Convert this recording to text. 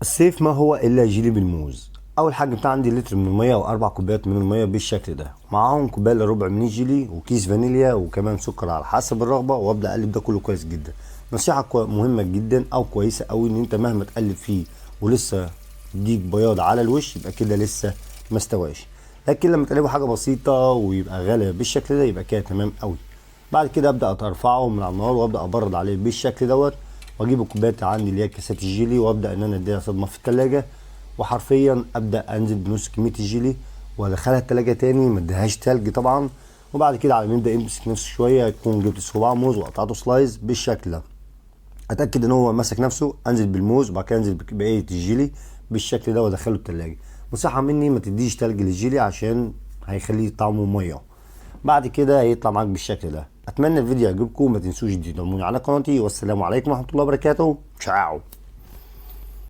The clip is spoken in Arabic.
الصيف ما هو الا جيلي بالموز. اول حاجه بتاع عندي لتر من الميه واربع كوبايات من الميه بالشكل ده، معاهم كوبايه الا ربع من الجيلي وكيس فانيليا وكمان سكر على حسب الرغبه، وابدا اقلب ده كله كويس جدا. نصيحه مهمه جدا او كويسه قوي، ان انت مهما تقلب فيه ولسه يديك بياض على الوش يبقى كده لسه ما استواش. لكن لما تقلبه حاجه بسيطه ويبقى غالي بالشكل ده يبقى كده تمام قوي. بعد كده ابدا ارفعه من على النار وابدا ابرد عليه بالشكل دوت، واجيب الكوبايات عندي اللي هي كاسات الجيلي وابدا ان انا اديها صدمه في التلاجة، وحرفيا ابدا انزل بنص كميه الجيلي وادخلها التلاجة تاني، ما اديهاش تلج طبعا. وبعد كده على ما يبدا يمسك نفسه شويه يكون جبت صباع موز وقطعته سلايز بالشكل ده. اتاكد ان هو ماسك نفسه، انزل بالموز وبعد كده انزل ببقيه الجيلي بالشكل ده وادخله التلاجة. نصيحه مني ما تديش تلج للجيلي عشان هيخليه طعمه ميه. بعد كده هيطلع معاك بالشكل ده. اتمنى الفيديو يعجبكم، ما تنسوش تدعموني على قناتي، والسلام عليكم ورحمه الله وبركاته. تشاو.